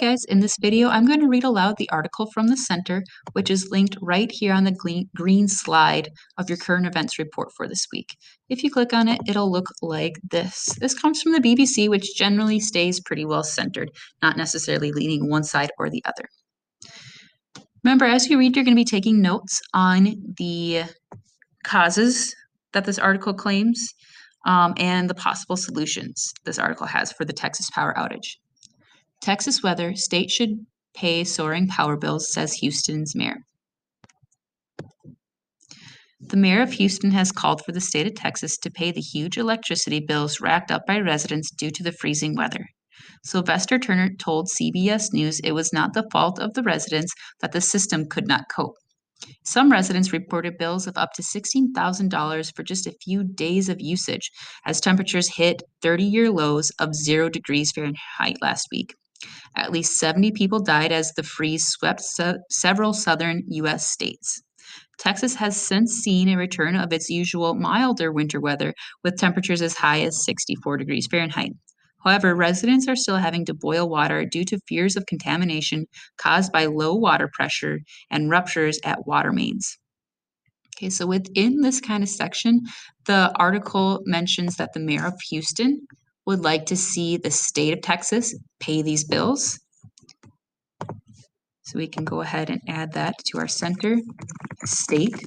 guys, in this video I'm going to read aloud the article from the center, which is linked right here on the green slide of your current events report for this week. If you click on it, it'll look like this. This comes from the BBC, which generally stays pretty well centered, not necessarily leaning one side or the other. Remember, as you read, you're going to be taking notes on the causes that this article claims and the possible solutions this article has for the Texas power outage. Texas weather, state should pay soaring power bills, says Houston's mayor. The mayor of Houston has called for the state of Texas to pay the huge electricity bills racked up by residents due to the freezing weather. Sylvester Turner told CBS News it was not the fault of the residents that the system could not cope. Some residents reported bills of up to $16,000 for just a few days of usage as temperatures hit 30-year lows of 0 degrees Fahrenheit last week. At least 70 people died as the freeze swept several southern U.S. states. Texas has since seen a return of its usual milder winter weather with temperatures as high as 64 degrees Fahrenheit. However, residents are still having to boil water due to fears of contamination caused by low water pressure and ruptures at water mains. Okay, so within this kind of section, the article mentions that the mayor of Houston would like to see the state of Texas pay these bills. So we can go ahead and add that to our center. State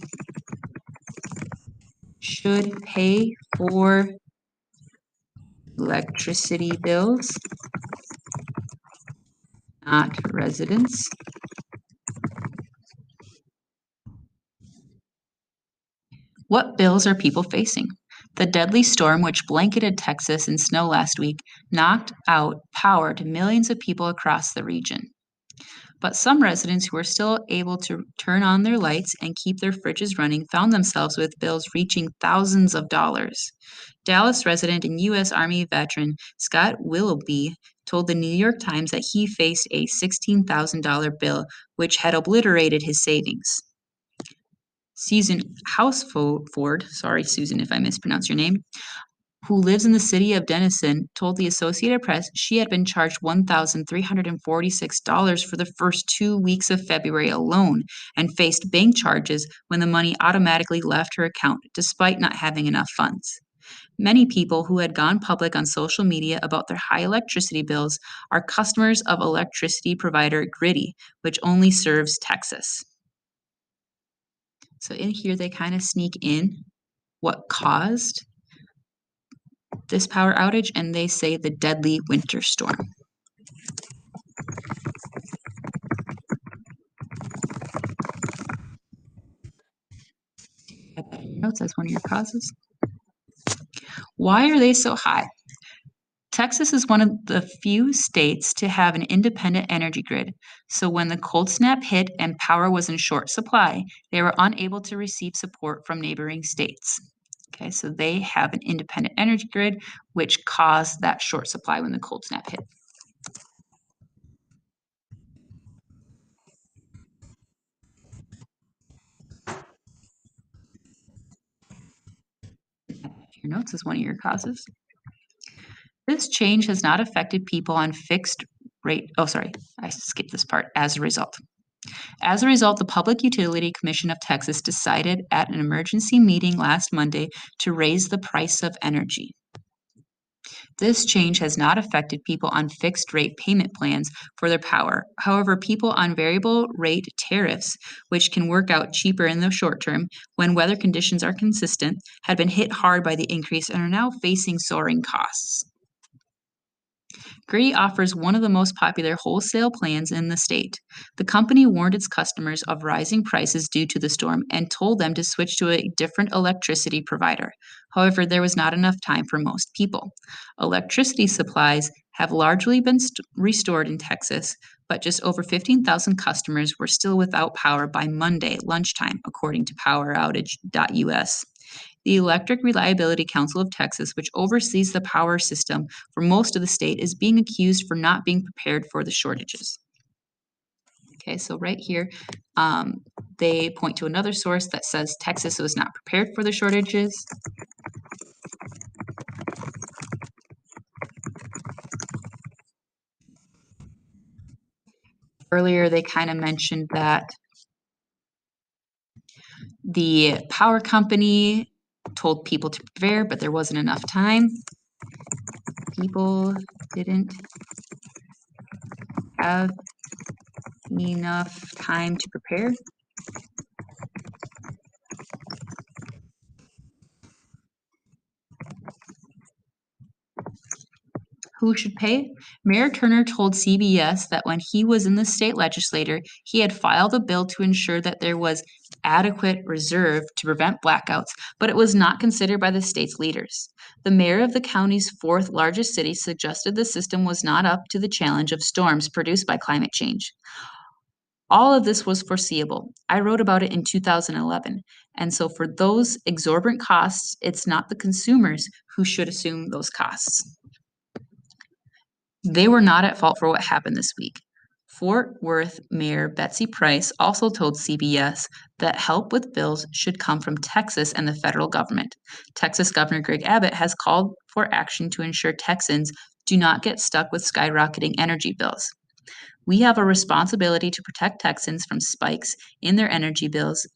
should pay for electricity bills, not residents. What bills are people facing? The deadly storm which blanketed Texas in snow last week knocked out power to millions of people across the region. But some residents who were still able to turn on their lights and keep their fridges running found themselves with bills reaching thousands of dollars. Dallas resident and U.S. Army veteran Scott Willoughby told the New York Times that he faced a $16,000 bill which had obliterated his savings. Susan Houseford, sorry Susan if I mispronounce your name, who lives in the city of Denison, told the Associated Press she had been charged $1,346 for the first 2 weeks of February alone and faced bank charges when the money automatically left her account despite not having enough funds. Many people who had gone public on social media about their high electricity bills are customers of electricity provider Griddy, which only serves Texas. So in here, they kind of sneak in what caused this power outage, and they say the deadly winter storm. Notes as one of your causes. Why are they so high? Texas is one of the few states to have an independent energy grid. So when the cold snap hit and power was in short supply, they were unable to receive support from neighboring states. Okay, so they have an independent energy grid, which caused that short supply when the cold snap hit. Your notes is one of your causes. This change has not affected people on fixed rate. Oh, sorry, I skipped this part. As a result, the Public Utility Commission of Texas decided at an emergency meeting last Monday to raise the price of energy. This change has not affected people on fixed rate payment plans for their power. However, people on variable rate tariffs, which can work out cheaper in the short term when weather conditions are consistent, had been hit hard by the increase and are now facing soaring costs. Griddy offers one of the most popular wholesale plans in the state. The company warned its customers of rising prices due to the storm and told them to switch to a different electricity provider. However, there was not enough time for most people. Electricity supplies have largely been restored in Texas, but just over 15,000 customers were still without power by Monday lunchtime, according to poweroutage.us. The Electric Reliability Council of Texas, which oversees the power system for most of the state, is being accused for not being prepared for the shortages. Okay, so right here, they point to another source that says Texas was not prepared for the shortages. Earlier, they kind of mentioned that the power company told people to prepare, but there wasn't enough time. People didn't have enough time to prepare. Who should pay? Mayor Turner told CBS that when he was in the state legislature, he had filed a bill to ensure that there was adequate reserve to prevent blackouts, but it was not considered by the state's leaders. The mayor of the county's fourth largest city suggested the system was not up to the challenge of storms produced by climate change. All of this was foreseeable. I wrote about it in 2011. And so, for those exorbitant costs, it's not the consumers who should assume those costs. They were not at fault for what happened this week. Fort Worth Mayor Betsy Price also told CBS that help with bills should come from Texas and the federal government. Texas Governor Greg Abbott has called for action to ensure Texans do not get stuck with skyrocketing energy bills. We have a responsibility to protect Texans from spikes in their energy bills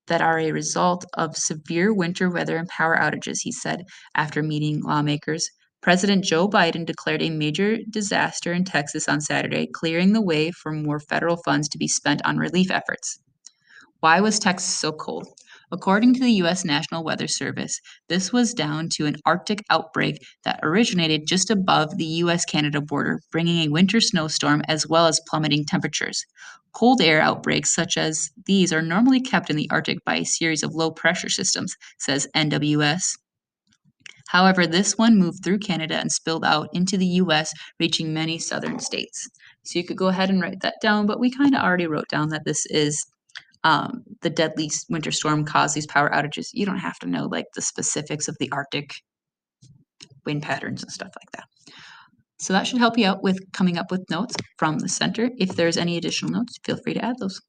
that are a result of severe winter weather and power outages, he said after meeting lawmakers. President Joe Biden declared a major disaster in Texas on Saturday, clearing the way for more federal funds to be spent on relief efforts. Why was Texas so cold? According to the U.S. National Weather Service, this was down to an Arctic outbreak that originated just above the U.S. Canada border, bringing a winter snowstorm as well as plummeting temperatures. Cold air outbreaks such as these are normally kept in the Arctic by a series of low pressure systems, says NWS. However, this one moved through Canada and spilled out into the US, reaching many southern states. So you could go ahead and write that down, but we kind of already wrote down that this is the deadly winter storm caused these power outages. You don't have to know like the specifics of the Arctic wind patterns and stuff like that. So that should help you out with coming up with notes from the center. If there's any additional notes, feel free to add those.